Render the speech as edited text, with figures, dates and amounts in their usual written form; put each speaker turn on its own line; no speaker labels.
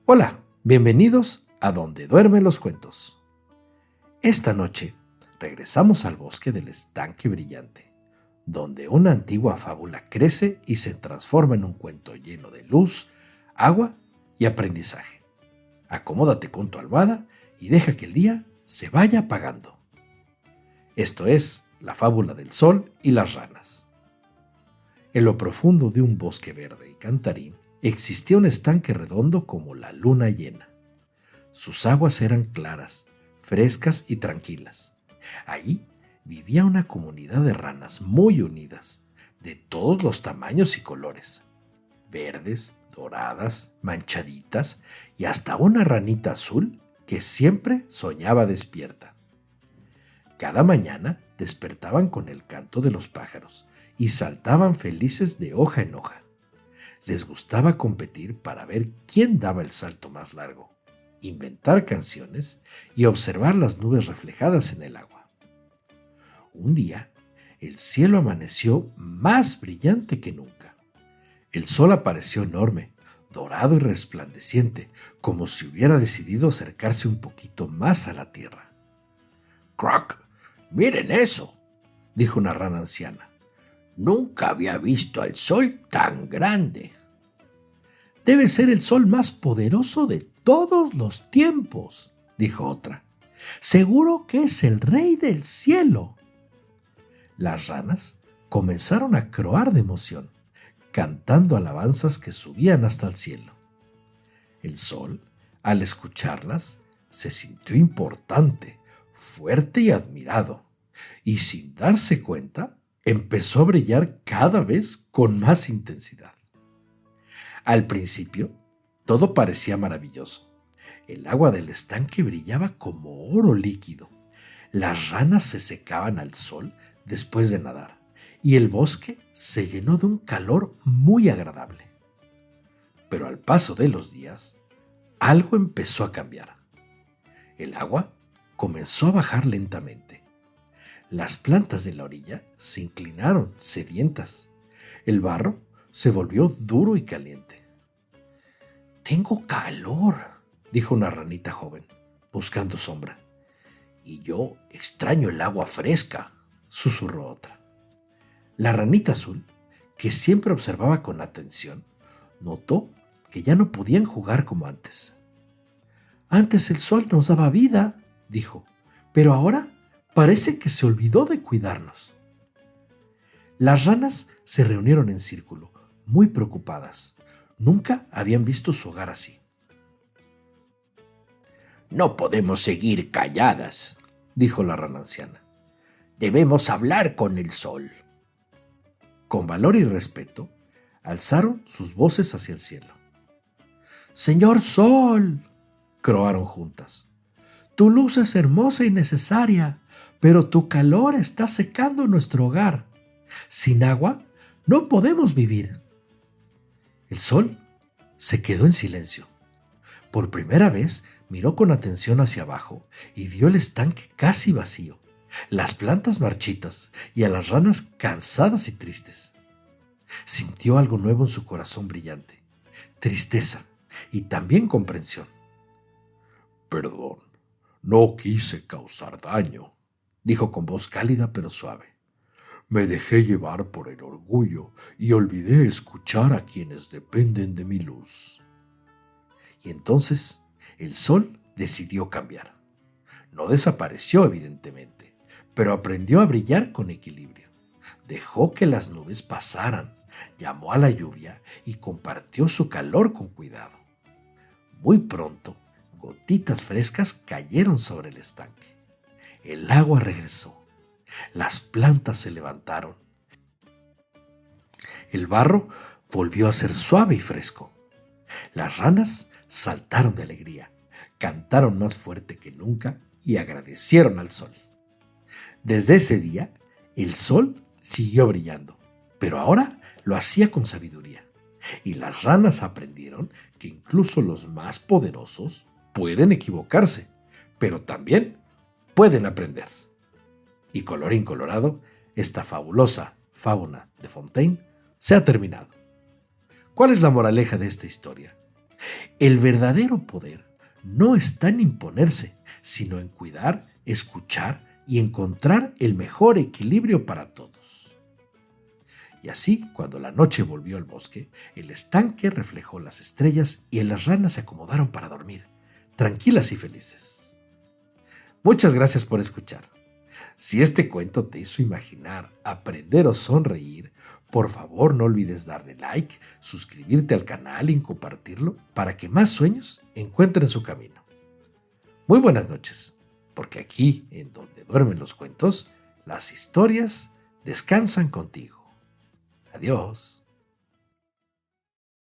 Hola, bienvenidos a Donde duermen los cuentos. Esta noche regresamos al bosque del estanque brillante, donde una antigua fábula crece y se transforma en un cuento lleno de luz, agua y aprendizaje. Acomódate con tu almohada y deja que el día se vaya apagando. Esto es la fábula del sol y las ranas. En lo profundo de un bosque verde y cantarín existía un estanque redondo como la luna llena. Sus aguas eran claras, frescas y tranquilas. Allí vivía una comunidad de ranas muy unidas, de todos los tamaños y colores. Verdes, doradas, manchaditas y hasta una ranita azul que siempre soñaba despierta. Cada mañana despertaban con el canto de los pájaros y saltaban felices de hoja en hoja. Les gustaba competir para ver quién daba el salto más largo, inventar canciones y observar las nubes reflejadas en el agua. Un día, el cielo amaneció más brillante que nunca. El sol apareció enorme, dorado y resplandeciente, como si hubiera decidido acercarse un poquito más a la tierra.
«¡Croc! ¡Miren eso!», dijo una rana anciana. «Nunca había visto al sol tan grande».
«Debe ser el sol más poderoso de todos los tiempos», dijo otra. «Seguro que es el rey del cielo». Las ranas comenzaron a croar de emoción, cantando alabanzas que subían hasta el cielo. El sol, al escucharlas, se sintió importante, fuerte y admirado, y sin darse cuenta, empezó a brillar cada vez con más intensidad. Al principio, todo parecía maravilloso. El agua del estanque brillaba como oro líquido. Las ranas se secaban al sol después de nadar, y el bosque se llenó de un calor muy agradable. Pero al paso de los días, algo empezó a cambiar. El agua comenzó a bajar lentamente. Las plantas de la orilla se inclinaron, sedientas. El barro se volvió duro y caliente. «Tengo calor», dijo una ranita joven, buscando sombra.
«Y yo extraño el agua fresca»,
susurró otra. La ranita azul, que siempre observaba con atención, notó que ya no podían jugar como antes. «Antes el sol nos daba vida», dijo, «pero ahora parece que se olvidó de cuidarnos». Las ranas se reunieron en círculo, muy preocupadas. Nunca habían visto su hogar así.
«No podemos seguir calladas», dijo la rana anciana. «Debemos hablar con el sol».
Con valor y respeto, alzaron sus voces hacia el cielo. «Señor Sol», croaron juntas, «tu luz es hermosa y necesaria, pero tu calor está secando nuestro hogar. Sin agua no podemos vivir». El sol se quedó en silencio. Por primera vez miró con atención hacia abajo y vio el estanque casi vacío, las plantas marchitas y a las ranas cansadas y tristes. Sintió algo nuevo en su corazón brillante, tristeza y también comprensión.
«Perdón, no quise causar daño»,
dijo con voz cálida pero suave.
«Me dejé llevar por el orgullo y olvidé escuchar a quienes dependen de mi luz».
Y entonces el sol decidió cambiar. No desapareció, evidentemente, pero aprendió a brillar con equilibrio. Dejó que las nubes pasaran, llamó a la lluvia y compartió su calor con cuidado. Muy pronto, gotitas frescas cayeron sobre el estanque. El agua regresó. Las plantas se levantaron. El barro volvió a ser suave y fresco. Las ranas saltaron de alegría, cantaron más fuerte que nunca y agradecieron al sol. Desde ese día, el sol siguió brillando, pero ahora lo hacía con sabiduría. Y las ranas aprendieron que incluso los más poderosos pueden equivocarse, pero también pueden aprender. Y colorín colorado, esta fabulosa fábula de Fontaine se ha terminado. ¿Cuál es la moraleja de esta historia? El verdadero poder no está en imponerse, sino en cuidar, escuchar y encontrar el mejor equilibrio para todos. Y así, cuando la noche volvió al bosque, el estanque reflejó las estrellas y las ranas se acomodaron para dormir, tranquilas y felices. Muchas gracias por escuchar. Si este cuento te hizo imaginar, aprender o sonreír, por favor no olvides darle like, suscribirte al canal y compartirlo para que más sueños encuentren su camino. Muy buenas noches, porque aquí, en donde duermen los cuentos, las historias descansan contigo. Adiós.